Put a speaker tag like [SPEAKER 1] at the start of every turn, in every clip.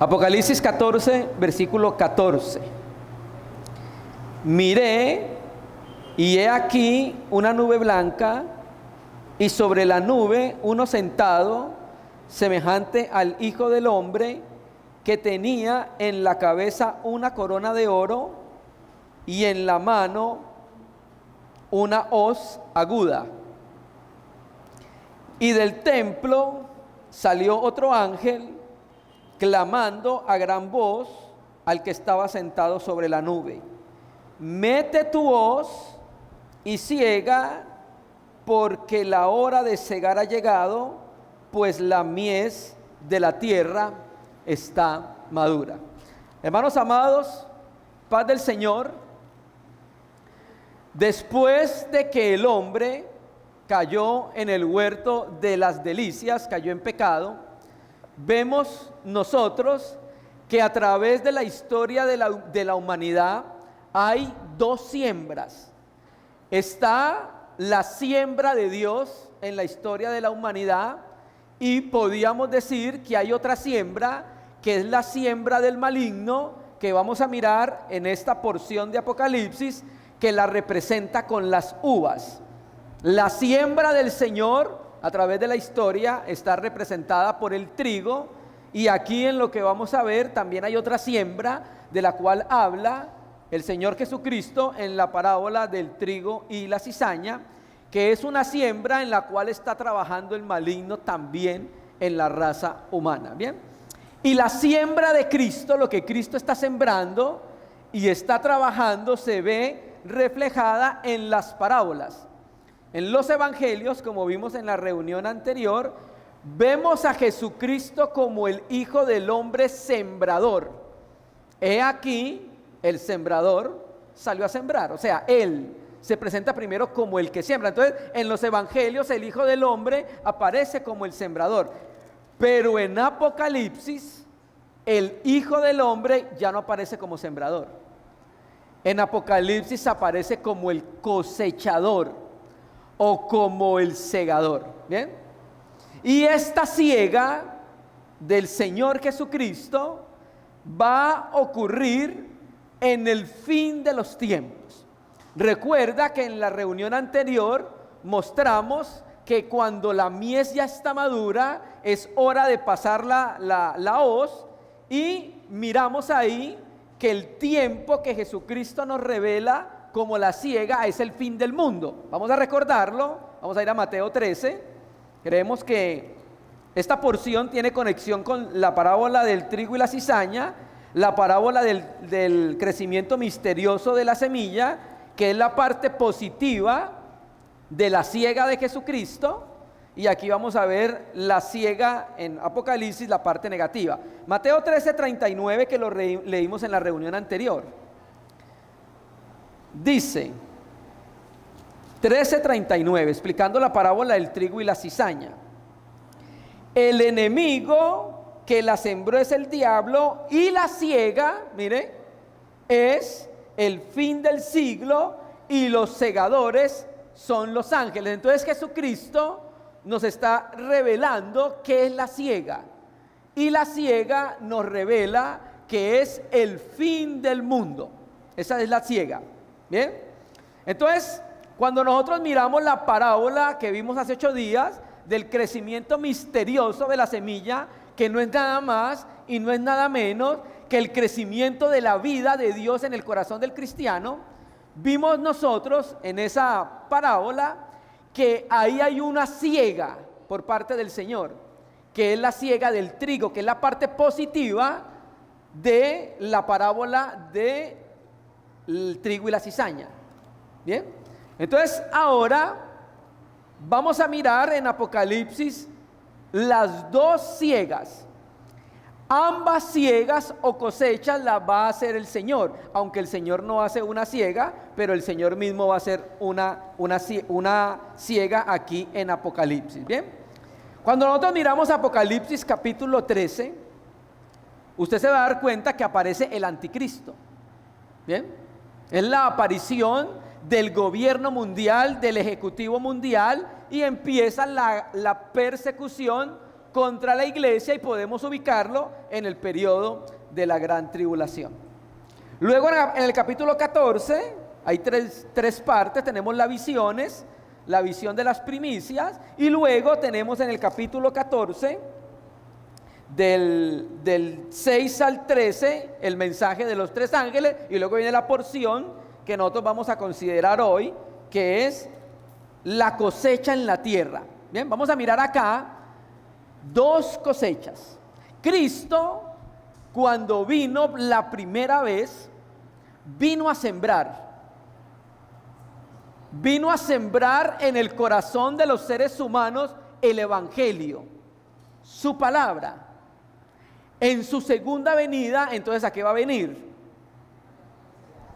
[SPEAKER 1] Apocalipsis 14, versículo 14. Miré, y he aquí una nube blanca, y sobre la nube uno sentado, semejante al Hijo del Hombre, que tenía en la cabeza una corona de oro, y en la mano una hoz aguda. Y del templo salió otro ángel, clamando a gran voz al que estaba sentado sobre la nube: mete tu hoz y ciega, porque la hora de cegar ha llegado, pues la mies de la tierra está madura. Hermanos amados, paz del Señor. Después de que el hombre cayó en el huerto de las delicias, cayó en pecado, vemos nosotros que a través de la historia de la humanidad hay dos siembras. Está la siembra de Dios en la historia de la humanidad, y podríamos decir que hay otra siembra, que es la siembra del maligno, que vamos a mirar en esta porción de Apocalipsis, que la representa con las uvas. La siembra del Señor a través de la historia está representada por el trigo, y aquí en lo que vamos a ver también hay otra siembra de la cual habla el Señor Jesucristo en la parábola del trigo y la cizaña, que es una siembra en la cual está trabajando el maligno también en la raza humana. Bien, y la siembra de Cristo, lo que Cristo está sembrando y está trabajando, se ve reflejada en las parábolas. En los evangelios, como vimos en la reunión anterior, vemos a Jesucristo como el Hijo del Hombre sembrador. He aquí, el sembrador salió a sembrar, o sea, Él se presenta primero como el que siembra. Entonces, en los evangelios el Hijo del Hombre aparece como el sembrador, pero en Apocalipsis el Hijo del Hombre ya no aparece como sembrador. En Apocalipsis aparece como el cosechador o como el segador. ¿Bien? Y esta siega del Señor Jesucristo va a ocurrir en el fin de los tiempos. Recuerda que en la reunión anterior mostramos que cuando la mies ya está madura, es hora de pasar la hoz, y miramos ahí que el tiempo que Jesucristo nos revela como la siega es el fin del mundo. Vamos a recordarlo, vamos a ir a Mateo 13. Creemos que esta porción tiene conexión con la parábola del trigo y la cizaña, la parábola del crecimiento misterioso de la semilla, que es la parte positiva de la siega de Jesucristo, y aquí vamos a ver la siega en Apocalipsis, la parte negativa. Mateo 13:39, que lo leímos en la reunión anterior, dice 13:39, explicando la parábola del trigo y la cizaña: el enemigo que la sembró es el diablo, y la siega, mire, es el fin del siglo, y los segadores son los ángeles. Entonces Jesucristo nos está revelando qué es la siega, y la siega nos revela que es el fin del mundo. Esa es la siega. Bien, entonces cuando nosotros miramos la parábola que vimos hace 8 días del crecimiento misterioso de la semilla, que no es nada más y no es nada menos que el crecimiento de la vida de Dios en el corazón del cristiano, vimos nosotros en esa parábola que ahí hay una siega por parte del Señor, que es la siega del trigo, que es la parte positiva de la parábola del trigo y la cizaña. Bien, entonces ahora vamos a mirar en Apocalipsis las dos siegas. Ambas siegas o cosechas las va a hacer el Señor, aunque el Señor no hace una siega, pero el Señor mismo va a hacer una siega aquí en Apocalipsis. Bien, cuando nosotros miramos Apocalipsis capítulo 13, usted se va a dar cuenta que aparece el anticristo. Bien, es la aparición del gobierno mundial, del ejecutivo mundial, y empieza la persecución contra la iglesia y podemos ubicarlo en el periodo de la gran tribulación. Luego en el capítulo 14 hay tres partes. Tenemos las visiones, la visión de las primicias, y luego tenemos en el capítulo 14 del 6 al 13 el mensaje de los tres ángeles, y luego viene la porción que nosotros vamos a considerar hoy, que es la cosecha en la tierra. Bien, vamos a mirar acá dos cosechas. Cristo, cuando vino la primera vez, vino a sembrar en el corazón de los seres humanos el evangelio, su palabra. En su segunda venida, entonces, ¿a qué va a venir?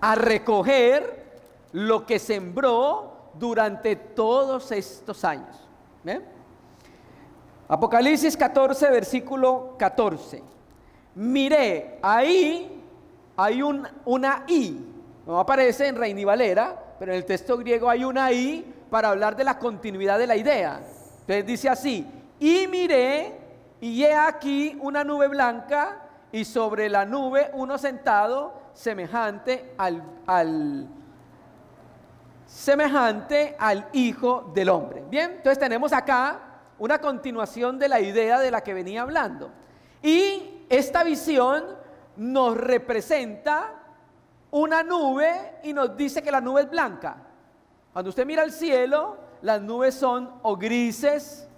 [SPEAKER 1] A recoger lo que sembró durante todos estos años. ¿Bien? Apocalipsis 14, versículo 14. Miré, ahí hay una I, no aparece en Reina y Valera, pero en el texto griego hay una I para hablar de la continuidad de la idea. Entonces dice así: y miré, y he aquí una nube blanca, y sobre la nube uno sentado, semejante al Hijo del Hombre. Bien, entonces tenemos acá una continuación de la idea de la que venía hablando. Y esta visión nos representa una nube y nos dice que la nube es blanca. Cuando usted mira el cielo, las nubes son o grises,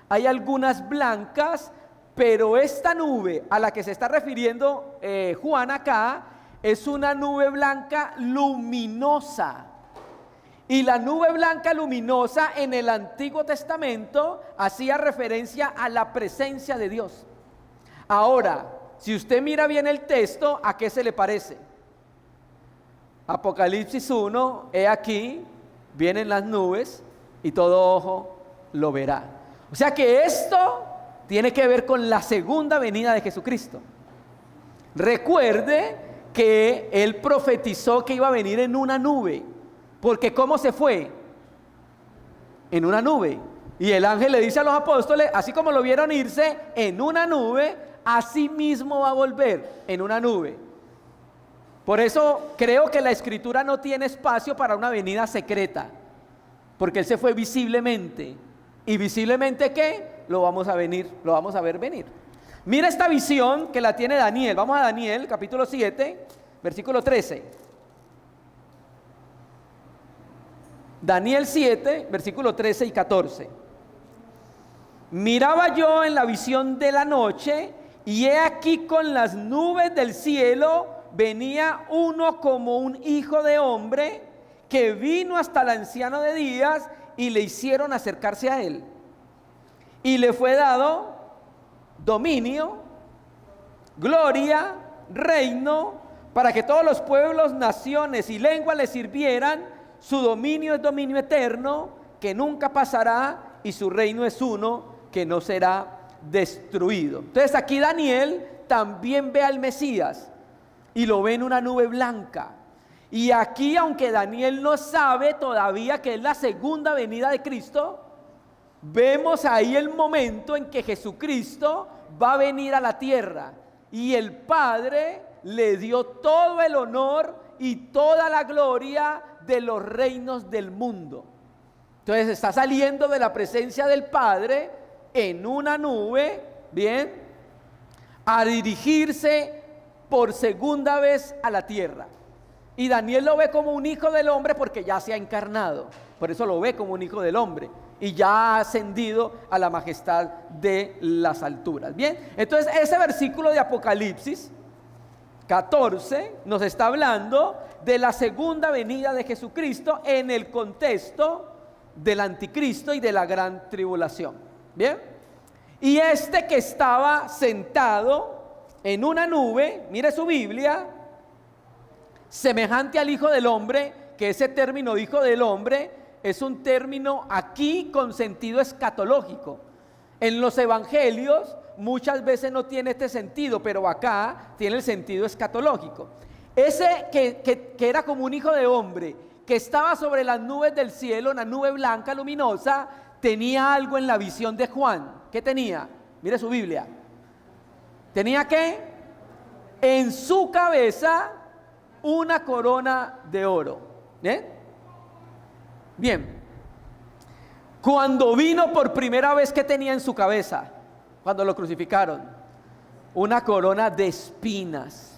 [SPEAKER 1] hay algunas blancas, pero esta nube a la que se está refiriendo Juan acá es una nube blanca luminosa. Y la nube blanca luminosa en el Antiguo Testamento hacía referencia a la presencia de Dios. Ahora, si usted mira bien el texto, ¿a qué se le parece? Apocalipsis 1, he aquí, vienen las nubes y todo ojo lo verá. O sea que esto tiene que ver con la segunda venida de Jesucristo. Recuerde que Él profetizó que iba a venir en una nube, porque ¿cómo se fue? En una nube. Y el ángel le dice a los apóstoles, así como lo vieron irse en una nube, así mismo va a volver en una nube. Por eso creo que la Escritura no tiene espacio para una venida secreta, porque Él se fue visiblemente. ¿Y visiblemente qué? Lo vamos a ver venir. Mira esta visión que la tiene Daniel. Vamos a Daniel, capítulo 7, versículo 13. Daniel 7, versículo 13 y 14. Miraba yo en la visión de la noche, y he aquí con las nubes del cielo venía uno como un hijo de hombre, que vino hasta el anciano de días, y le hicieron acercarse a él. Y le fue dado dominio, gloria, reino, para que todos los pueblos, naciones y lenguas le sirvieran. Su dominio es dominio eterno, que nunca pasará, y su reino es uno, que no será destruido. Entonces aquí Daniel también ve al Mesías, y lo ve en una nube blanca. Y aquí, aunque Daniel no sabe todavía que es la segunda venida de Cristo, vemos ahí el momento en que Jesucristo va a venir a la tierra, y el Padre le dio todo el honor y toda la gloria de los reinos del mundo. Entonces está saliendo de la presencia del Padre en una nube, bien, a dirigirse por segunda vez a la tierra. Y Daniel lo ve como un hijo del hombre porque ya se ha encarnado. Por eso lo ve como un hijo del hombre y ya ha ascendido a la majestad de las alturas. Bien, entonces ese versículo de Apocalipsis 14 nos está hablando de la segunda venida de Jesucristo en el contexto del anticristo y de la gran tribulación. Bien, y este que estaba sentado en una nube, mire su Biblia, semejante al Hijo del Hombre, que ese término Hijo del Hombre es un término aquí con sentido escatológico. En los evangelios muchas veces no tiene este sentido, pero acá tiene el sentido escatológico. Ese que era como un hijo de hombre, que estaba sobre las nubes del cielo, una nube blanca luminosa, tenía algo en la visión de Juan. ¿Qué tenía? Mire su Biblia. Tenía que en su cabeza una corona de oro. Bien. Cuando vino por primera vez, ¿qué tenía en su cabeza? Cuando lo crucificaron, una corona de espinas.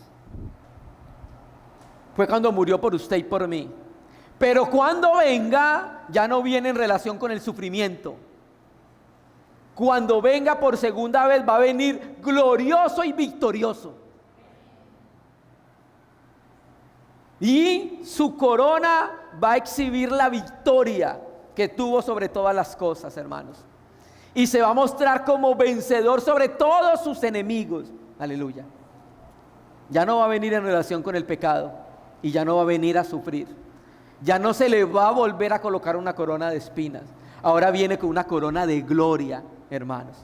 [SPEAKER 1] Fue cuando murió por usted y por mí. Pero cuando venga, ya no viene en relación con el sufrimiento. Cuando venga por segunda vez, va a venir glorioso y victorioso. Y su corona va a exhibir la victoria que tuvo sobre todas las cosas, hermanos. Y se va a mostrar como vencedor sobre todos sus enemigos. Aleluya. Ya no va a venir en relación con el pecado. Y ya no va a venir a sufrir. Ya no se le va a volver a colocar una corona de espinas. Ahora viene con una corona de gloria, hermanos.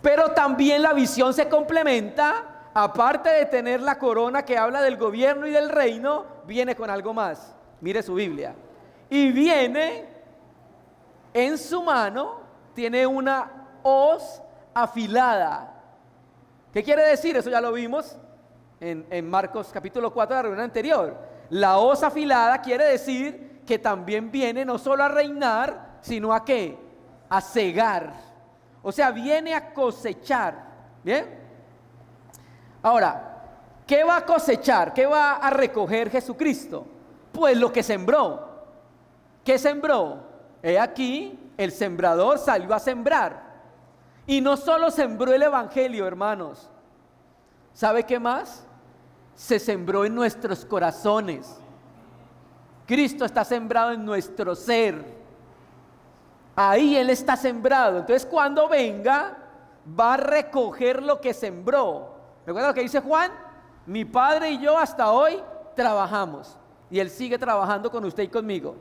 [SPEAKER 1] Pero también la visión se complementa. Aparte de tener la corona que habla del gobierno y del reino, viene con algo más. Mire su Biblia. Y viene en su mano, tiene una hoz afilada. ¿Qué quiere decir? Eso ya lo vimos en Marcos capítulo 4 de la reunión anterior. La hoz afilada quiere decir que también viene no solo a reinar, sino a ¿qué? A cegar. O sea, viene a cosechar. ¿Bien? Ahora, ¿qué va a cosechar? ¿Qué va a recoger Jesucristo? Pues lo que sembró. ¿Qué sembró? He aquí, el sembrador salió a sembrar. Y no solo sembró el evangelio, hermanos. ¿Sabe qué más? Se sembró en nuestros corazones. Cristo está sembrado en nuestro ser. Ahí Él está sembrado. Entonces cuando venga, va a recoger lo que sembró. ¿Recuerda lo que dice Juan? Mi Padre y yo hasta hoy trabajamos. Y Él sigue trabajando con usted y conmigo.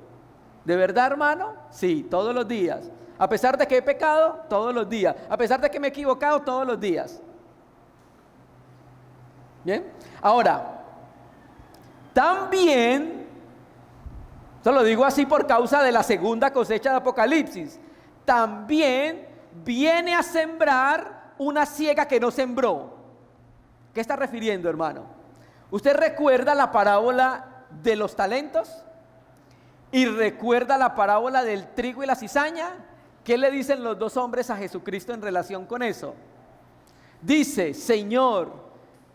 [SPEAKER 1] ¿De verdad, hermano? Sí, todos los días. A pesar de que he pecado, todos los días. A pesar de que me he equivocado, todos los días. Bien. Ahora, también, esto lo digo así por causa de la segunda cosecha de Apocalipsis, también viene a sembrar una siega que no sembró. ¿Qué está refiriendo, hermano? ¿Usted recuerda la parábola de los talentos? ¿Y recuerda la parábola del trigo y la cizaña? ¿Qué le dicen los dos hombres a Jesucristo en relación con eso? Dice, Señor,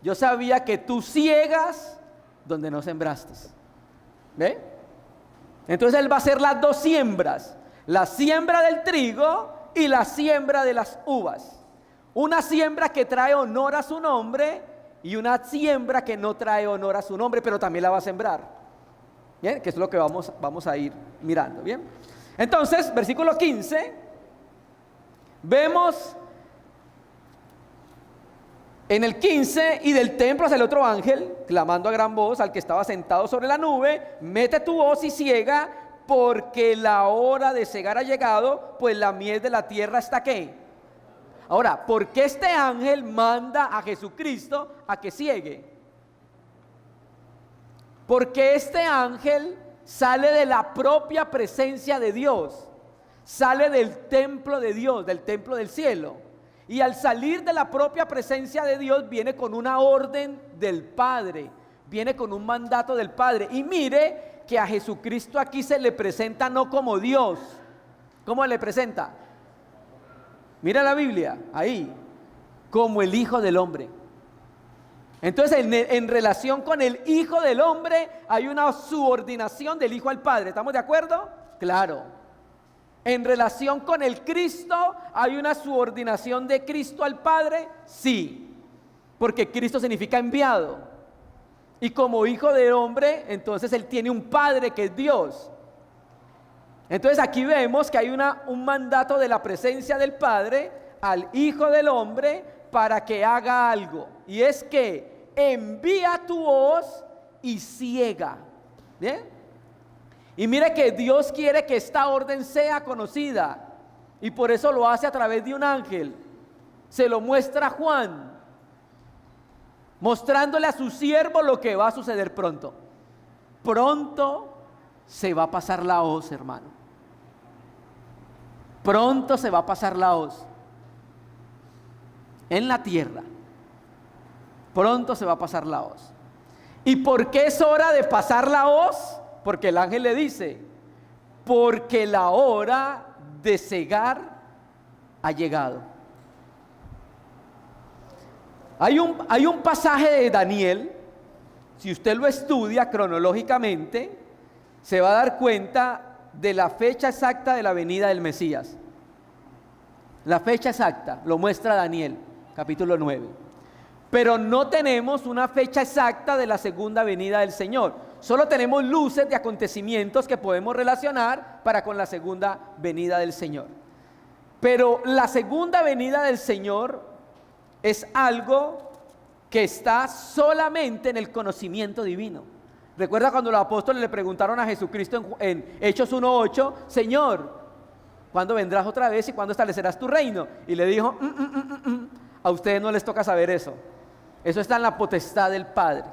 [SPEAKER 1] yo sabía que tú ciegas donde no sembraste. ¿Ve? Entonces Él va a hacer las dos siembras. La siembra del trigo y la siembra de las uvas. Una siembra que trae honor a su nombre y una siembra que no trae honor a su nombre, pero también la va a sembrar. ¿Bien? Que es lo que vamos a ir mirando. ¿Bien? Entonces, versículo 15, vemos en el 15, y del templo hacia el otro ángel, clamando a gran voz al que estaba sentado sobre la nube, mete tu hoz y ciega, porque la hora de cegar ha llegado, pues la miel de la tierra está ¿qué? Ahora, ¿por qué este ángel manda a Jesucristo a que ciegue? Porque este ángel sale de la propia presencia de Dios, sale del templo de Dios, del templo del cielo, y al salir de la propia presencia de Dios viene con una orden del Padre, viene con un mandato del Padre. Y mire que a Jesucristo aquí se le presenta no como Dios. ¿Cómo le presenta? Mira la Biblia, ahí, como el Hijo del Hombre. Entonces en relación con el Hijo del Hombre hay una subordinación del Hijo al Padre. ¿Estamos de acuerdo? Claro. En relación con el Cristo hay una subordinación de Cristo al Padre. Sí, porque Cristo significa enviado. Y como Hijo del Hombre, entonces Él tiene un Padre que es Dios. Entonces aquí vemos que hay un mandato de la presencia del Padre al Hijo del Hombre para que haga algo. Y es que envía tu voz y ciega. ¿Bien? Y mire que Dios quiere que esta orden sea conocida. Y por eso lo hace a través de un ángel. Se lo muestra a Juan, mostrándole a su siervo lo que va a suceder pronto. Pronto se va a pasar la hoz, hermano. Pronto se va a pasar la hoz. en la tierra. Pronto se va a pasar la hoz. ¿Y por qué es hora de pasar la hoz? Porque el ángel le dice, porque la hora de cegar ha llegado. Hay un pasaje de Daniel, si usted lo estudia cronológicamente, se va a dar cuenta de la fecha exacta de la venida del Mesías. La fecha exacta lo muestra Daniel, capítulo 9. Pero no tenemos una fecha exacta de la segunda venida del Señor. Solo tenemos luces de acontecimientos que podemos relacionar para con la segunda venida del Señor. Pero la segunda venida del Señor es algo que está solamente en el conocimiento divino. Recuerda cuando los apóstoles le preguntaron a Jesucristo en Hechos 1:8, Señor, ¿cuándo vendrás otra vez y cuándo establecerás tu reino? Y le dijo, a ustedes no les toca saber eso. Eso está en la potestad del Padre.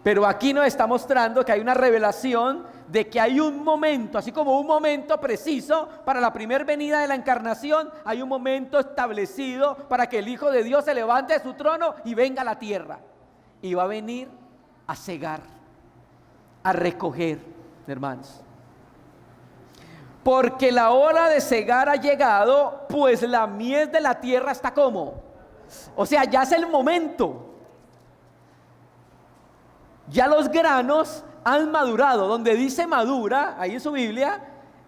[SPEAKER 1] Pero aquí nos está mostrando que hay una revelación de que hay un momento, así como un momento preciso para la primera venida de la encarnación, hay un momento establecido para que el Hijo de Dios se levante de su trono y venga a la tierra. Y va a venir a cegar, a recoger, hermanos. Porque la hora de cegar ha llegado, pues la mies de la tierra está como. O sea, ya es el momento. Ya los granos han madurado. Donde dice madura, ahí en su Biblia,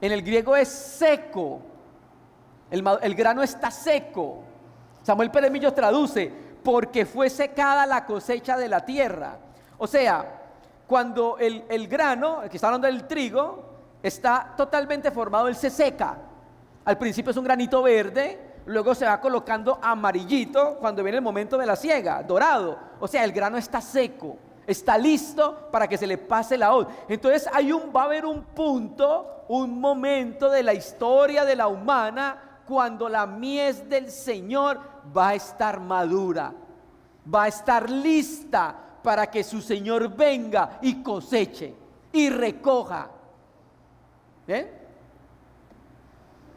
[SPEAKER 1] en el griego es seco. El grano está seco. Samuel Pérez Millos traduce, porque fue secada la cosecha de la tierra. O sea, cuando el grano, que está hablando del trigo, está totalmente formado, él se seca. Al principio es un granito verde, luego se va colocando amarillito cuando viene el momento de la siega, dorado. O sea, el grano está seco. Está listo para que se le pase la hoz. Entonces va a haber un punto, un momento de la historia de la humana cuando la mies del Señor va a estar madura, va a estar lista para que su Señor venga y coseche y recoja. ¿Bien?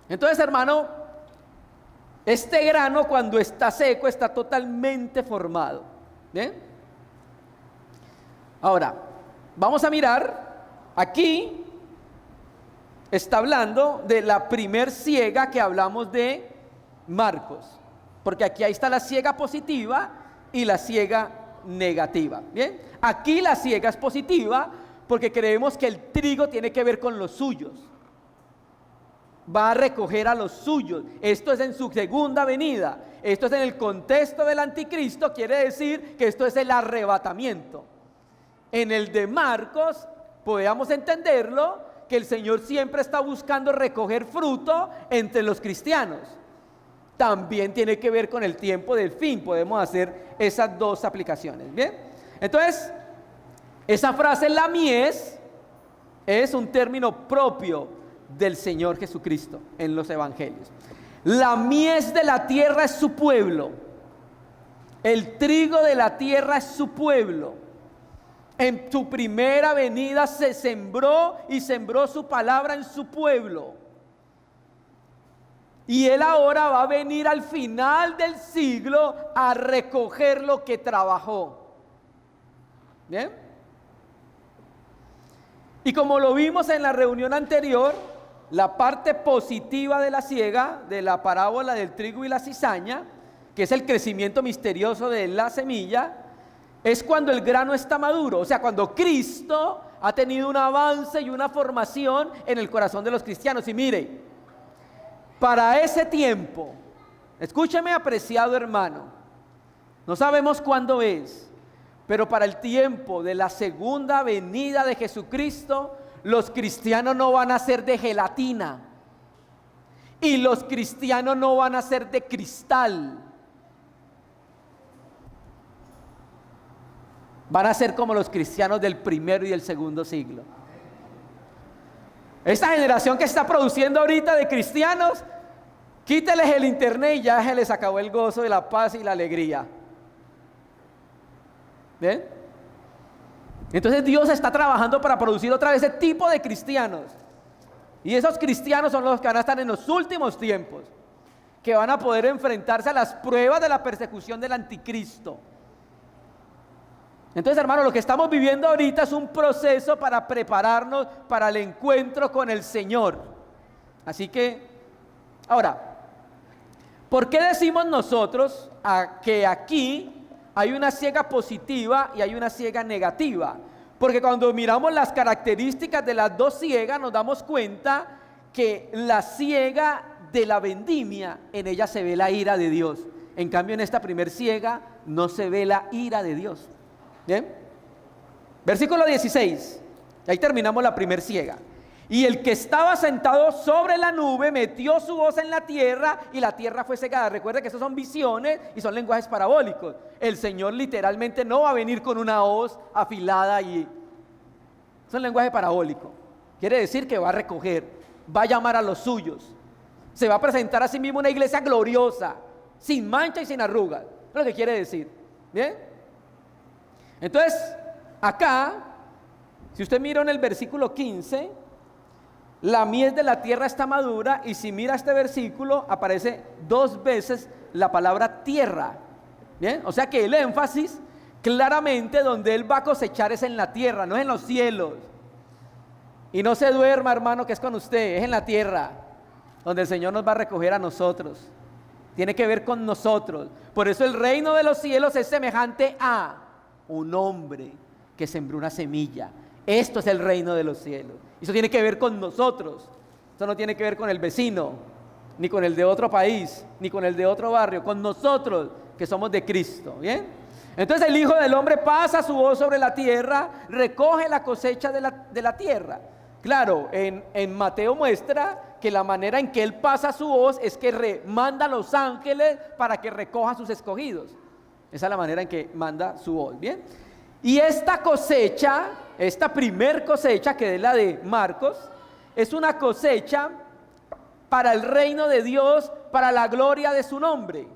[SPEAKER 1] Entonces, hermano, este grano cuando está seco está totalmente formado. ¿Bien? Ahora, vamos a mirar, aquí está hablando de la primer siega que hablamos de Marcos, porque aquí ahí está la siega positiva y la siega negativa. Bien, aquí la siega es positiva porque creemos que el trigo tiene que ver con los suyos, va a recoger a los suyos. Esto es en su segunda venida, esto es en el contexto del anticristo, quiere decir que esto es el arrebatamiento. En el de Marcos podemos entenderlo que el Señor siempre está buscando recoger fruto entre los cristianos. También tiene que ver con el tiempo del fin. Podemos hacer esas dos aplicaciones. Bien, entonces esa frase, la mies, es un término propio del Señor Jesucristo en los evangelios. La mies de la tierra es su pueblo. El trigo de la tierra es su pueblo. En su primera venida se sembró y sembró su palabra en su pueblo. Y Él ahora va a venir al final del siglo a recoger lo que trabajó. ¿Bien? Y como lo vimos en la reunión anterior, la parte positiva de la siega, de la parábola del trigo y la cizaña, que es el crecimiento misterioso de la semilla, es cuando el grano está maduro, o sea, cuando Cristo ha tenido un avance y una formación en el corazón de los cristianos. Y mire, para ese tiempo, escúcheme, apreciado hermano, no sabemos cuándo es, pero para el tiempo de la segunda venida de Jesucristo, los cristianos no van a ser de gelatina y los cristianos no van a ser de cristal. Van a ser como los cristianos del primero y del segundo siglo. Esta generación que está produciendo ahorita de cristianos, quíteles el internet y ya se les acabó el gozo de la paz y la alegría. ¿Ven? Entonces Dios está trabajando para producir otra vez ese tipo de cristianos. Y esos cristianos son los que van a estar en los últimos tiempos. que van a poder enfrentarse a las pruebas de la persecución del anticristo. Entonces, hermano, lo que estamos viviendo ahorita es un proceso para prepararnos para el encuentro con el Señor. Así que, ahora, ¿por qué decimos nosotros que aquí hay una ciega positiva y hay una ciega negativa? Porque cuando miramos las características de las dos ciegas nos damos cuenta que la ciega de la vendimia, en ella se ve la ira de Dios. En cambio, en esta primer ciega no se ve la ira de Dios. ¿Bien? Versículo 16. Ahí terminamos la primer ciega. Y el que estaba sentado sobre la nube metió su voz en la tierra y la tierra fue cegada. Recuerda que eso son visiones y son lenguajes parabólicos. El Señor literalmente no va a venir con una hoz afilada y es un lenguaje parabólico. Quiere decir que va a recoger, va a llamar a los suyos. Se va a presentar a sí mismo una iglesia gloriosa, sin mancha y sin arrugas. Es lo que quiere decir. ¿Bien? Entonces, acá, si usted mira en el versículo 15, la mies de la tierra está madura, y si mira este versículo, aparece 2 veces la palabra tierra. ¿Bien? O sea que el énfasis, claramente, donde Él va a cosechar es en la tierra, no es en los cielos. Y no se duerma, hermano, que es con usted, es en la tierra, donde el Señor nos va a recoger a nosotros. Tiene que ver con nosotros. Por eso el reino de los cielos es semejante a un hombre que sembró una semilla. Esto es el reino de los cielos. Eso tiene que ver con nosotros. Esto no tiene que ver con el vecino, ni con el de otro país, ni con el de otro barrio, con nosotros que somos de Cristo. ¿Bien? Entonces el Hijo del Hombre pasa su voz sobre la tierra, recoge la cosecha de la tierra. Claro, en Mateo muestra que la manera en que Él pasa su voz es que manda a los ángeles para que recojan sus escogidos. Esa es la manera en que manda su voz. ¿Bien? Y esta cosecha, esta primer cosecha, que es la de Marcos, es una cosecha para el reino de Dios, para la gloria de su nombre.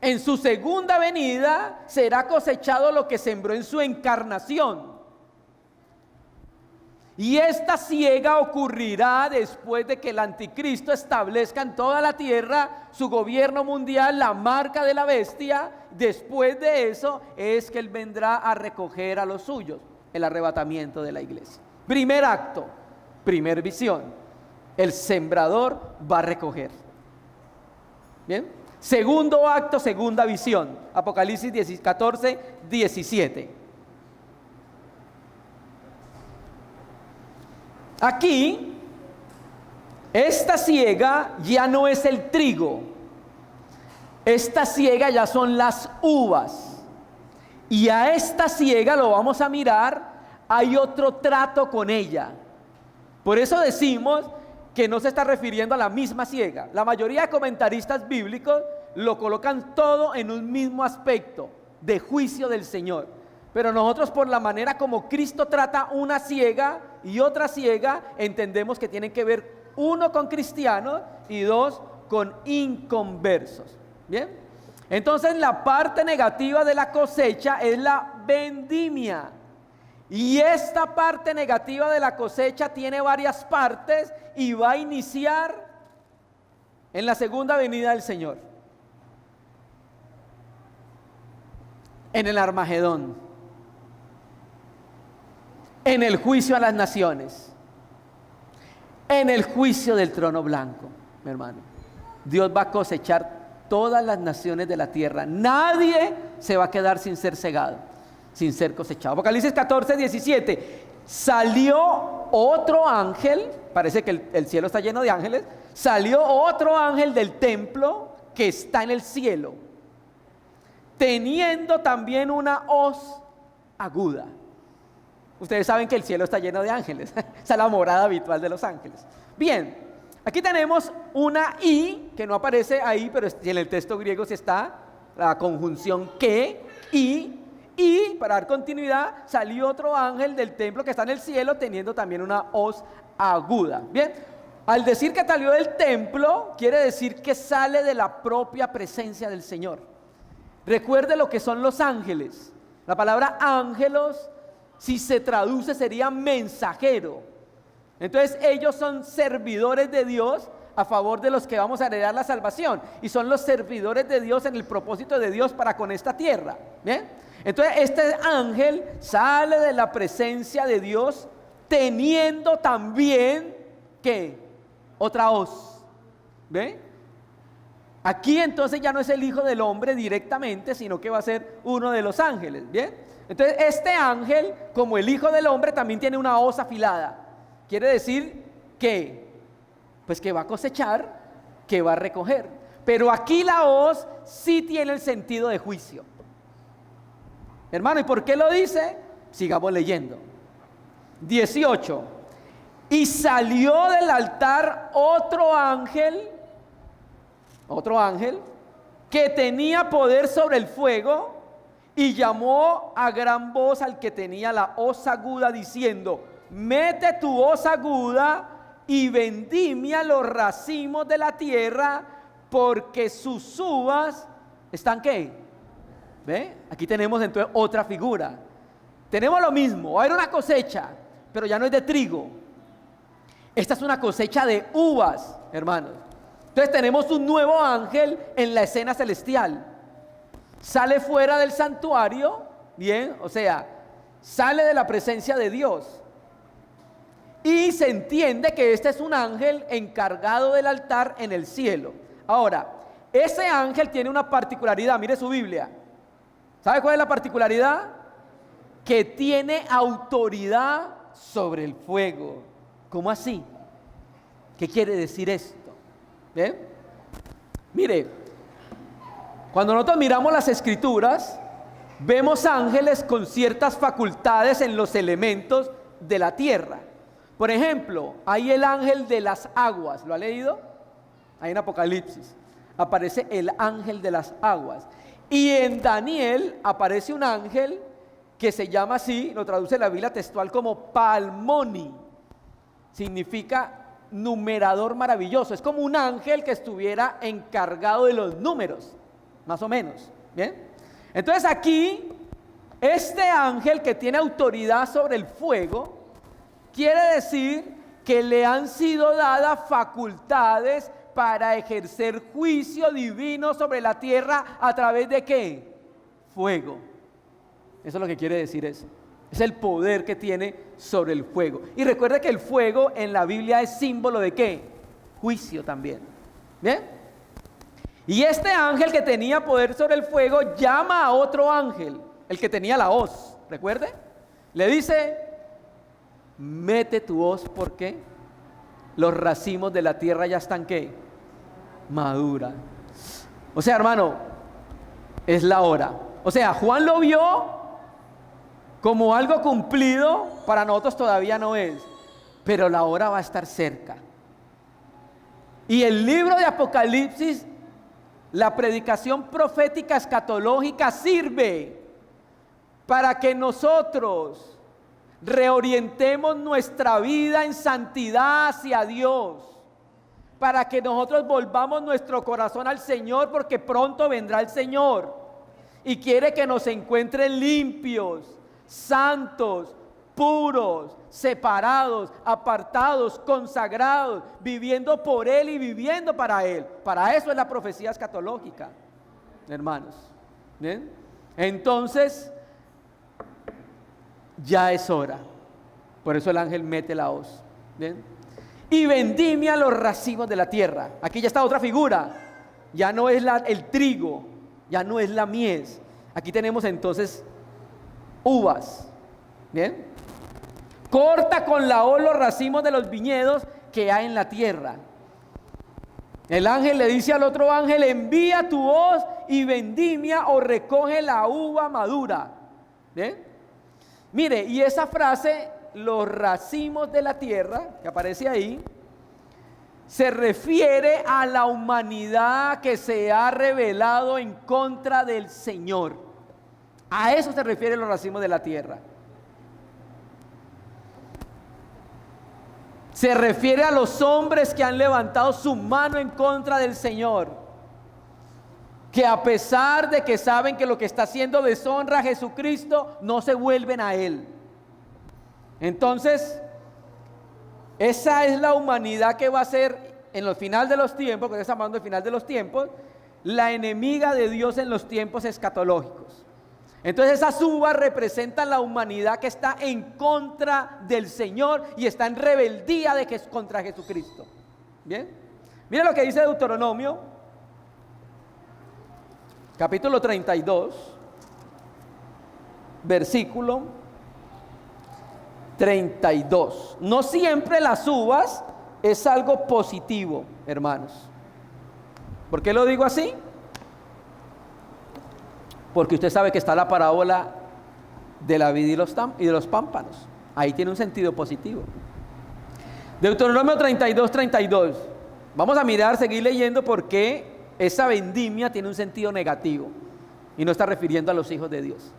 [SPEAKER 1] En su segunda venida será cosechado lo que sembró en su encarnación. Y esta siega ocurrirá después de que el anticristo establezca en toda la tierra su gobierno mundial, la marca de la bestia. Después de eso es que Él vendrá a recoger a los suyos, el arrebatamiento de la iglesia. Primer acto, primer visión, el sembrador va a recoger. Bien. Segundo acto, segunda visión, Apocalipsis 14, 17. Aquí, esta siega ya no es el trigo, esta siega ya son las uvas. Y a esta siega, lo vamos a mirar, hay otro trato con ella. Por eso decimos que no se está refiriendo a la misma siega. La mayoría de comentaristas bíblicos lo colocan todo en un mismo aspecto de juicio del Señor. Pero nosotros, por la manera como Cristo trata una siega y otra siega, entendemos que tienen que ver, 1, con cristianos y 2, con inconversos. ¿Bien? Entonces la parte negativa de la cosecha es la vendimia. Y esta parte negativa de la cosecha tiene varias partes y va a iniciar en la segunda venida del Señor, en el Armagedón, en el juicio a las naciones, en el juicio del trono blanco. Mi hermano, Dios va a cosechar todas las naciones de la tierra. Nadie se va a quedar sin ser cegado, sin ser cosechado. Apocalipsis 14, 17. Salió otro ángel, parece que el cielo está lleno de ángeles. Salió otro ángel del templo que está en el cielo, teniendo también una hoz aguda. Ustedes saben que el cielo está lleno de ángeles. Esa es la morada habitual de los ángeles. Bien, aquí tenemos una I que no aparece ahí, pero en el texto griego sí está la conjunción que, y para dar continuidad, salió otro ángel del templo que está en el cielo teniendo también una hoz aguda. Bien, al decir que salió del templo, quiere decir que sale de la propia presencia del Señor. Recuerde lo que son los ángeles. La palabra ángelos, si se traduce, sería mensajero. Entonces ellos son servidores de Dios a favor de los que vamos a heredar la salvación, y son los servidores de Dios en el propósito de Dios para con esta tierra. ¿Bien? Entonces este ángel sale de la presencia de Dios teniendo también, ¿qué? Otra hoz. ¿Ve? Aquí entonces ya no es el hijo del hombre directamente, sino que va a ser uno de los ángeles. ¿Bien? Entonces este ángel, como el hijo del hombre, también tiene una hoz afilada. Quiere decir que, pues que va a cosechar, que va a recoger. Pero aquí la hoz sí tiene el sentido de juicio. Hermano, ¿y por qué lo dice? Sigamos leyendo. 18. Y salió del altar otro ángel, que tenía poder sobre el fuego, y llamó a gran voz al que tenía la hoz aguda, diciendo: mete tu hoz aguda y vendimia los racimos de la tierra, porque sus uvas están ¿qué? ¿Ve? Aquí tenemos entonces otra figura. Tenemos lo mismo, va a haber una cosecha, pero ya no es de trigo. Esta es una cosecha de uvas, hermanos. Entonces tenemos un nuevo ángel en la escena celestial. Sale fuera del santuario, bien, o sea, sale de la presencia de Dios. Y se entiende que este es un ángel encargado del altar en el cielo. Ahora, ese ángel tiene una particularidad, mire su Biblia. ¿Sabe cuál es la particularidad? Que tiene autoridad sobre el fuego. ¿Cómo así? ¿Qué quiere decir esto? ¿Bien? Mire, cuando nosotros miramos las escrituras, vemos ángeles con ciertas facultades en los elementos de la tierra. Por ejemplo, hay el ángel de las aguas, ¿lo ha leído? Ahí en Apocalipsis aparece el ángel de las aguas. Y en Daniel aparece un ángel que se llama así, lo traduce la Biblia textual como Palmoni. Significa numerador maravilloso. Es como un ángel que estuviera encargado de los números, más o menos. ¿Bien? Entonces aquí, este ángel que tiene autoridad sobre el fuego, quiere decir que le han sido dadas facultades para ejercer juicio divino sobre la tierra a través de ¿qué? Fuego. Eso es lo que quiere decir eso. Es el poder que tiene sobre el fuego. Y recuerde que el fuego en la Biblia es símbolo de ¿qué? Juicio también. ¿Bien? Y este ángel que tenía poder sobre el fuego llama a otro ángel, el que tenía la hoz, ¿recuerde? Le dice: mete tu hoz porque los racimos de la tierra ya están ¿qué? Madura. O sea, hermano, es la hora. O sea, Juan lo vio como algo cumplido, para nosotros todavía no es, pero la hora va a estar cerca. Y el libro de Apocalipsis, la predicación profética escatológica, sirve para que nosotros reorientemos nuestra vida en santidad hacia Dios, para que nosotros volvamos nuestro corazón al Señor, porque pronto vendrá el Señor y quiere que nos encuentren limpios, santos, puros, separados, apartados, consagrados, viviendo por Él y viviendo para Él. Para eso es la profecía escatológica, hermanos. ¿Bien? Entonces, ya es hora. Por eso el ángel mete la hoz. ¿Bien? Y vendimia los racimos de la tierra. Aquí ya está otra figura. Ya no es el trigo, ya no es la mies. Aquí tenemos entonces uvas. ¿Bien? Corta con la hoz los racimos de los viñedos que hay en la tierra. El ángel le dice al otro ángel: envía tu hoz y vendimia o recoge la uva madura. ¿Bien? Mire, y esa frase, los racimos de la tierra, que aparece ahí, se refiere a la humanidad que se ha rebelado en contra del Señor. A eso se refiere los racimos de la tierra. Se refiere a los hombres que han levantado su mano en contra del Señor, que a pesar de que saben que lo que está haciendo deshonra a Jesucristo, no se vuelven a Él. Entonces, esa es la humanidad que va a ser en los final de los tiempos, cuando estamos hablando del final de los tiempos, la enemiga de Dios en los tiempos escatológicos. Entonces esas uvas representan la humanidad que está en contra del Señor y está en rebeldía contra Jesucristo. Bien, mira lo que dice Deuteronomio, capítulo 32, versículo 32. No siempre las uvas es algo positivo, hermanos. ¿Por qué lo digo así? Porque usted sabe que está la parábola de la vid y de los pámpanos. Ahí tiene un sentido positivo. Deuteronomio 32, 32. Vamos a mirar, seguir leyendo por qué esa vendimia tiene un sentido negativo y no está refiriendo a los hijos de Dios.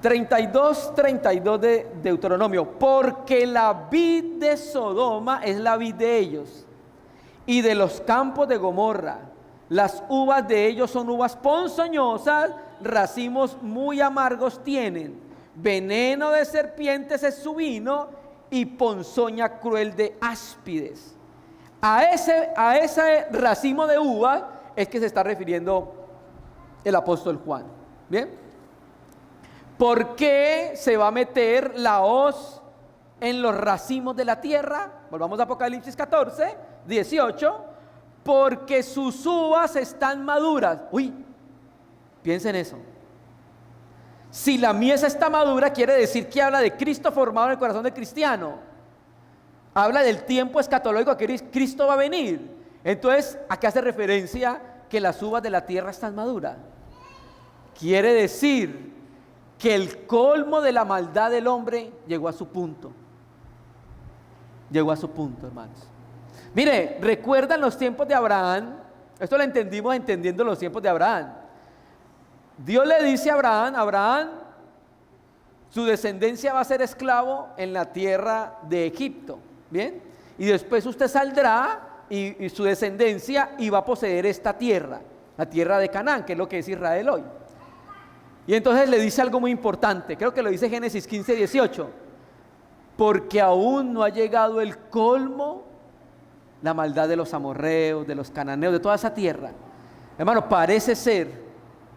[SPEAKER 1] 32, 32 de Deuteronomio. Porque la vid de Sodoma es la vid de ellos, y de los campos de Gomorra. Las uvas de ellos son uvas ponzoñosas, racimos muy amargos tienen. Veneno de serpientes es su vino, y ponzoña cruel de áspides. A ese racimo de uvas es que se está refiriendo el apóstol Juan. ¿Bien? ¿Por qué se va a meter la hoz en los racimos de la tierra? Volvamos a Apocalipsis 14, 18. Porque sus uvas están maduras. Uy, piensen eso. Si la mies está madura, quiere decir que habla de Cristo formado en el corazón del cristiano. Habla del tiempo escatológico que Cristo va a venir. Entonces, ¿a qué hace referencia que las uvas de la tierra están maduras? Quiere decir que el colmo de la maldad del hombre llegó a su punto. Llegó a su punto, hermanos. Mire, ¿recuerdan los tiempos de Abraham? Esto lo entendimos entendiendo los tiempos de Abraham. Dios le dice a Abraham, Abraham, su descendencia va a ser esclavo en la tierra de Egipto, ¿bien? Y después usted saldrá y su descendencia y va a poseer esta tierra, la tierra de Canaán, que es lo que es Israel hoy. Y entonces le dice algo muy importante, creo que lo dice Génesis 15, 18, porque aún no ha llegado el colmo, la maldad de los amorreos, de los cananeos, de toda esa tierra. Hermano, parece ser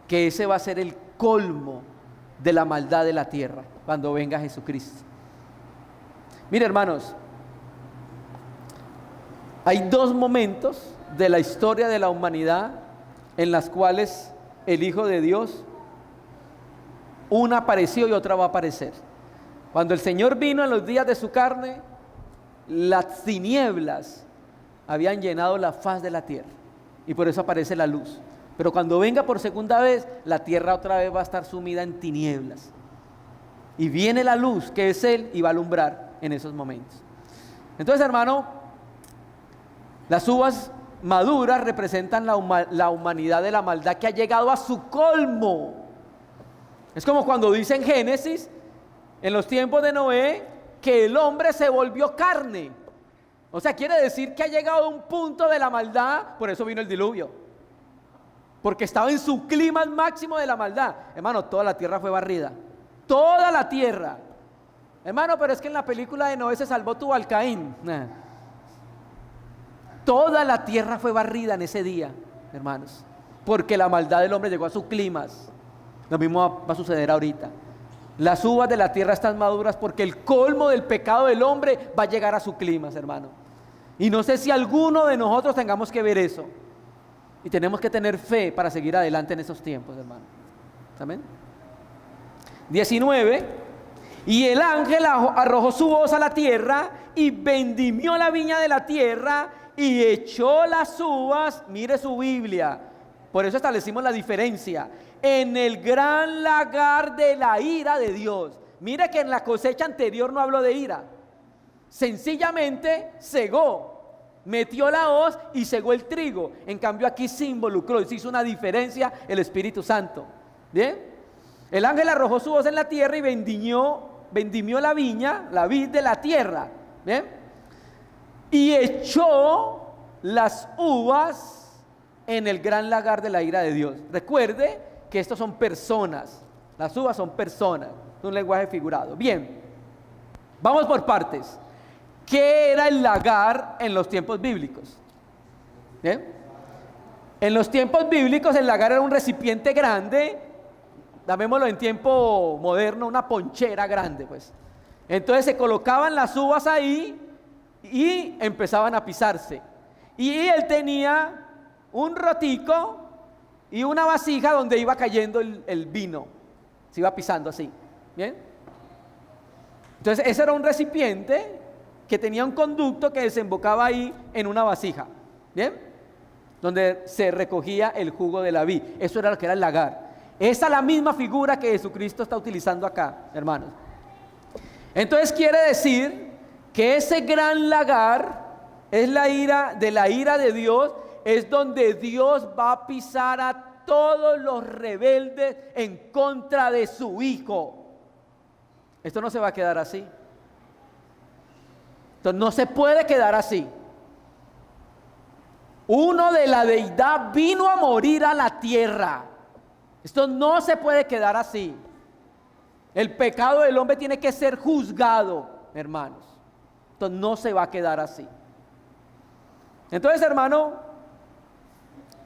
[SPEAKER 1] que ese va a ser el colmo de la maldad de la tierra cuando venga Jesucristo. Mire, hermanos, hay dos momentos de la historia de la humanidad en las cuales el Hijo de Dios, una apareció y otra va a aparecer. Cuando el Señor vino en los días de su carne, las tinieblas habían llenado la faz de la tierra y por eso aparece la luz. Pero cuando venga por segunda vez, la tierra otra vez va a estar sumida en tinieblas y viene la luz, que es Él, y va a alumbrar en esos momentos. Entonces, hermano, las uvas maduras representan la humanidad de la maldad que ha llegado a su colmo. Es como cuando dice en Génesis, en los tiempos de Noé, que el hombre se volvió carne. O sea, quiere decir que ha llegado a un punto de la maldad, por eso vino el diluvio. Porque estaba en su clima máximo de la maldad. Hermano, toda la tierra fue barrida. Toda la tierra. Hermano, pero es que en la película de Noé se salvó Tubalcaín. Toda la tierra fue barrida en ese día, hermanos. Porque la maldad del hombre llegó a sus climas. Lo mismo va a suceder ahorita. Las uvas de la tierra están maduras porque el colmo del pecado del hombre va a llegar a su clima, hermano. Y no sé si alguno de nosotros tengamos que ver eso. Y tenemos que tener fe para seguir adelante en esos tiempos, hermano. ¿Amén? 19. Y el ángel arrojó su voz a la tierra y vendimió la viña de la tierra y echó las uvas. Mire su Biblia. Por eso establecimos la diferencia. En el gran lagar de la ira de Dios. Mire que en la cosecha anterior no habló de ira. Sencillamente cegó, metió la hoz y cegó el trigo. En cambio aquí se involucró y se hizo una diferencia el Espíritu Santo. ¿Bien? El ángel arrojó su voz en la tierra y vendimió la viña, la vid de la tierra. ¿Bien? Y echó las uvas en el gran lagar de la ira de Dios. Recuerde que estos son personas. Las uvas son personas, un lenguaje figurado. Bien, vamos por partes. ¿qué era el lagar en los tiempos bíblicos? ¿Bien? En los tiempos bíblicos el lagar era un recipiente grande, llamémoslo en tiempo moderno, una ponchera grande, pues. Entonces se colocaban las uvas ahí y empezaban a pisarse. Y él tenía un rotico y una vasija donde iba cayendo el vino. Se iba pisando así. ¿Bien? Entonces ese era un recipiente que tenía un conducto que desembocaba ahí en una vasija. ¿Bien? Donde se recogía el jugo de la vid. Eso era lo que era el lagar. Esa es la misma figura que Jesucristo está utilizando acá, hermanos. Entonces quiere decir que ese gran lagar es la ira de Dios, es donde Dios va a pisar a todos los rebeldes en contra de su Hijo. Esto no se va a quedar así. Entonces no se puede quedar así. Uno de la deidad vino a morir a la tierra. Esto no se puede quedar así. El pecado del hombre tiene que ser juzgado, hermanos. Esto no se va a quedar así. Entonces, hermano,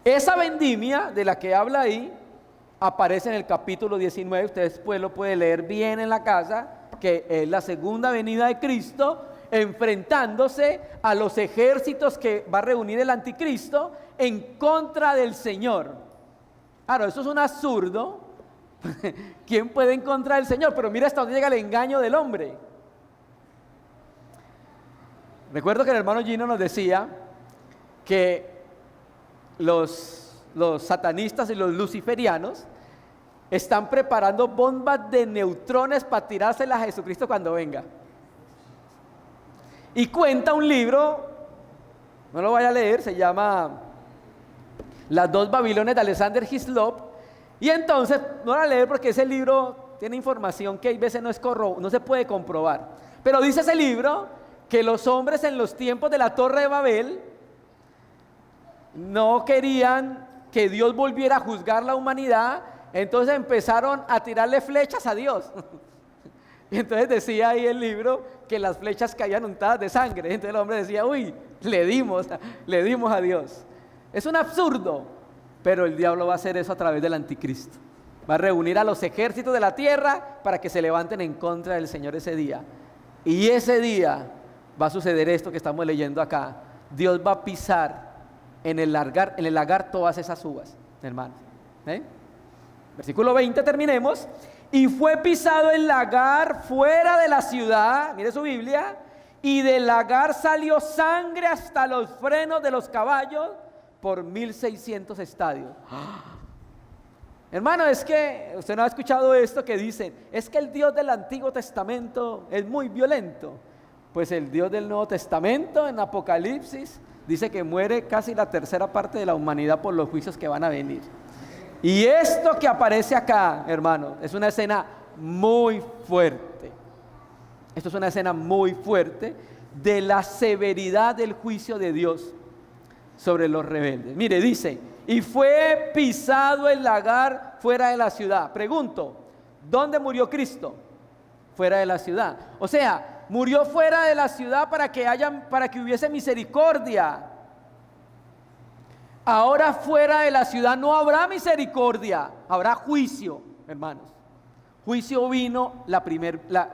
[SPEAKER 1] esa vendimia de la que habla ahí aparece en el capítulo 19. Usted después lo puede leer bien en la casa, que es la segunda venida de Cristo, enfrentándose a los ejércitos que va a reunir el anticristo en contra del Señor. Claro, eso es un absurdo. ¿Quién puede en contra del Señor? Pero mira hasta dónde llega el engaño del hombre. Recuerdo que el hermano Gino nos decía que los satanistas y los luciferianos están preparando bombas de neutrones para tirárselas a Jesucristo cuando venga. Y cuenta un libro, no lo vaya a leer, se llama Las dos Babilones de Alexander Hislop. Y entonces, no lo voy a leer porque ese libro tiene información que a veces no se puede comprobar. Pero dice ese libro que los hombres en los tiempos de la Torre de Babel no querían que Dios volviera a juzgar la humanidad, entonces empezaron a tirarle flechas a Dios. Y entonces decía ahí el libro que las flechas caían untadas de sangre. Entonces el hombre decía, uy, le dimos a Dios. Es un absurdo, pero el diablo va a hacer eso a través del anticristo. Va a reunir a los ejércitos de la tierra para que se levanten en contra del Señor ese día. Y ese día va a suceder esto que estamos leyendo acá. Dios va a pisar en el lagar todas esas uvas, hermanos. Versículo 20, terminemos. Y fue pisado el lagar fuera de la ciudad, mire su Biblia, y del lagar salió sangre hasta los frenos de los caballos por 1600 estadios. Hermano, es que usted no ha escuchado esto que dicen, es que el Dios del Antiguo Testamento es muy violento. Pues el Dios del Nuevo Testamento en Apocalipsis dice que muere casi la tercera parte de la humanidad por los juicios que van a venir. Y esto que aparece acá, hermano, es una escena muy fuerte. Esto es una escena muy fuerte de la severidad del juicio de Dios sobre los rebeldes. Mire, dice, y fue pisado el lagar fuera de la ciudad. Pregunto, ¿dónde murió Cristo? Fuera de la ciudad. O sea, murió fuera de la ciudad para que hubiese misericordia. Ahora fuera de la ciudad no habrá misericordia, habrá juicio, hermanos. Juicio vino la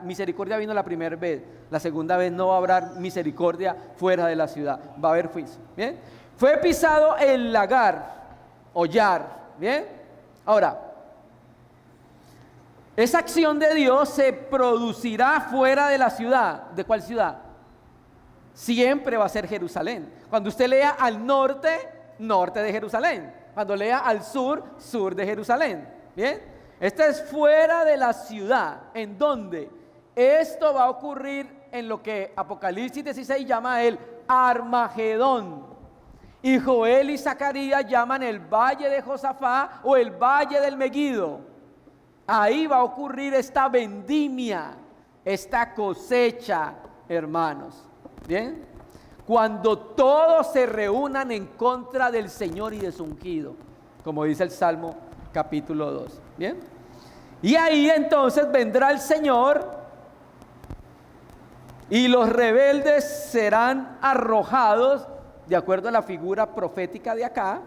[SPEAKER 1] misericordia vino la primera vez, la segunda vez no habrá misericordia fuera de la ciudad, va a haber juicio. Bien, fue pisado el lagar, hollar, bien. Ahora, esa acción de Dios se producirá fuera de la ciudad. ¿De cuál ciudad? Siempre va a ser Jerusalén. Cuando usted lea al norte de Jerusalén. Cuando lea al sur de Jerusalén. Bien, esta es fuera de la ciudad. ¿En dónde? Esto va a ocurrir en lo que Apocalipsis 16 llama el Armagedón. Y Joel y Zacarías llaman el valle de Josafá o el valle del Megido. Ahí va a ocurrir esta vendimia, esta cosecha, hermanos. Bien, cuando todos se reúnan en contra del Señor y de su ungido, como dice el Salmo capítulo 2. Bien, y ahí entonces vendrá el Señor y los rebeldes serán arrojados, de acuerdo a la figura profética de acá,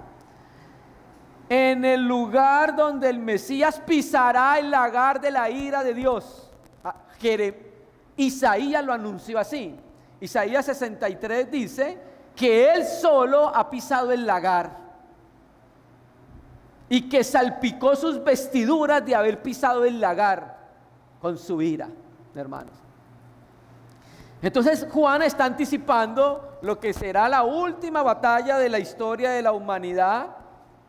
[SPEAKER 1] en el lugar donde el Mesías pisará el lagar de la ira de Dios. Isaías lo anunció así. Isaías 63 dice que él solo ha pisado el lagar y que salpicó sus vestiduras de haber pisado el lagar con su ira, hermanos. Entonces Juan está anticipando lo que será la última batalla de la historia de la humanidad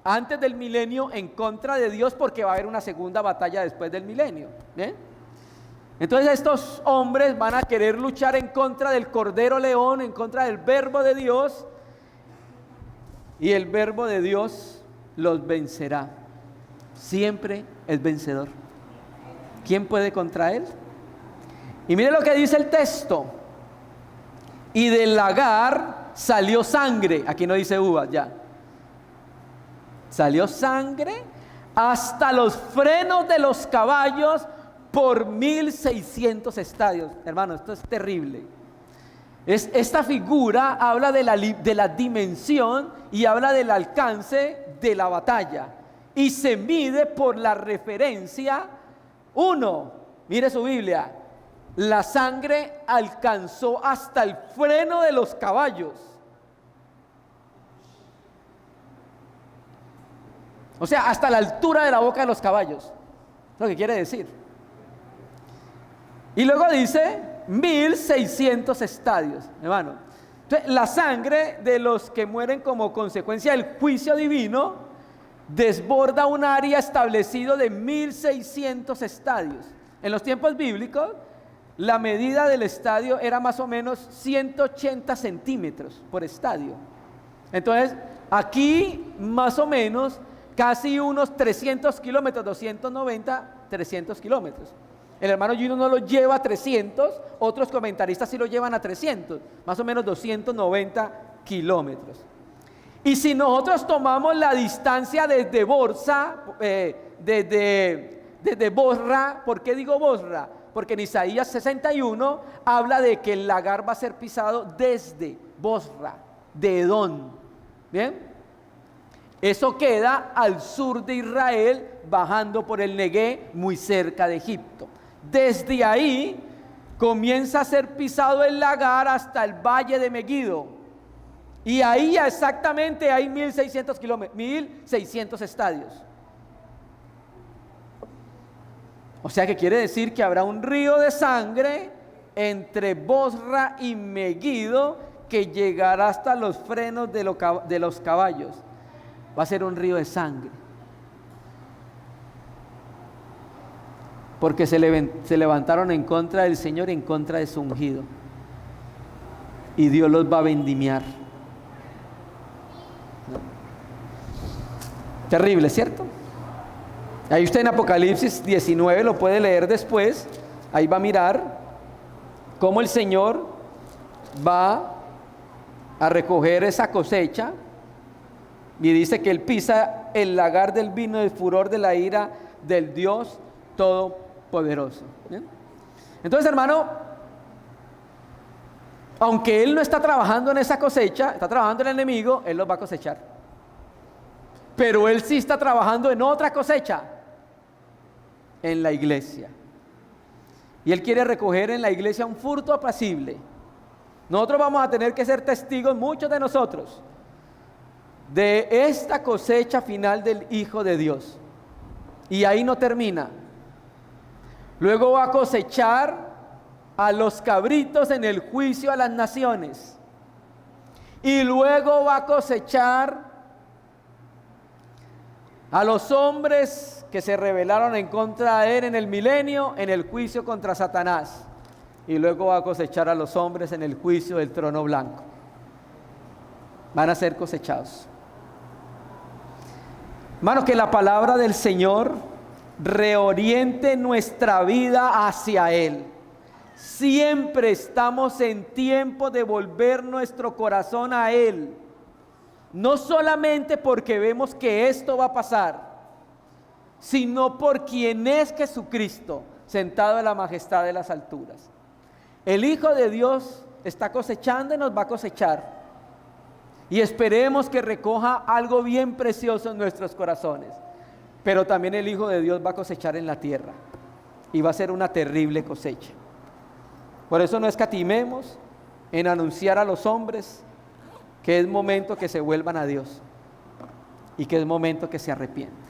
[SPEAKER 1] antes del milenio en contra de Dios, porque va a haber una segunda batalla después del milenio. Entonces estos hombres van a querer luchar en contra del Cordero León, en contra del Verbo de Dios, y el Verbo de Dios los vencerá. Siempre es vencedor. ¿Quién puede contra él? Y mire lo que dice el texto: y del lagar salió sangre. Aquí no dice uvas, ya. Salió sangre hasta los frenos de los caballos por 1600 estadios. Hermano, esto es terrible. Esta figura habla de la dimensión y habla del alcance de la batalla. Y se mide por la referencia 1. Mire su Biblia. La sangre alcanzó hasta el freno de los caballos. O sea, hasta la altura de la boca de los caballos. Es lo que quiere decir. Y luego dice 1600 estadios, hermano. Entonces, la sangre de los que mueren como consecuencia del juicio divino desborda un área establecido de 1600 estadios. En los tiempos bíblicos, la medida del estadio era más o menos 180 centímetros por estadio. Entonces, aquí más o menos casi unos 300 kilómetros, 290, 300 kilómetros. El hermano Gino no lo lleva a 300, otros comentaristas sí lo llevan a 300, más o menos 290 kilómetros. Y si nosotros tomamos la distancia desde desde Bosra, ¿por qué digo Bosra? Porque en Isaías 61 habla de que el lagar va a ser pisado desde Bosra, de Edom. ¿Bien? Eso queda al sur de Israel, bajando por el Negué, muy cerca de Egipto. Desde ahí comienza a ser pisado el lagar hasta el valle de Megiddo. Y ahí exactamente hay 1600 kilómetros, 1600 estadios. O sea que quiere decir que habrá un río de sangre entre Bosra y Megiddo que llegará hasta los frenos de los caballos. Va a ser un río de sangre. Porque se levantaron en contra del Señor y en contra de su ungido. Y Dios los va a vendimiar. ¿No? Terrible, ¿cierto? Ahí usted en Apocalipsis 19 lo puede leer después. Ahí va a mirar cómo el Señor va a recoger esa cosecha. Y dice que Él pisa el lagar del vino del furor de la ira del Dios Todopoderoso. ¿Bien? Entonces, hermano, aunque Él no está trabajando en esa cosecha, está trabajando el enemigo, Él los va a cosechar. Pero Él sí está trabajando en otra cosecha, en la iglesia. Y Él quiere recoger en la iglesia un fruto apacible. Nosotros vamos a tener que ser testigos, muchos de nosotros, de esta cosecha final del Hijo de Dios. Y ahí no termina. Luego va a cosechar a los cabritos en el juicio a las naciones. Y luego va a cosechar a los hombres que se rebelaron en contra de Él en el milenio, en el juicio contra Satanás. Y luego va a cosechar a los hombres en el juicio del trono blanco. Van a ser cosechados. Hermanos, que la palabra del Señor reoriente nuestra vida hacia Él. Siempre estamos en tiempo de volver nuestro corazón a Él. No solamente porque vemos que esto va a pasar, sino por quien es Jesucristo, sentado en la majestad de las alturas. El Hijo de Dios está cosechando y nos va a cosechar. Y esperemos que recoja algo bien precioso en nuestros corazones. Pero también el Hijo de Dios va a cosechar en la tierra. Y va a ser una terrible cosecha. Por eso no escatimemos en anunciar a los hombres que es momento que se vuelvan a Dios. Y que es momento que se arrepientan.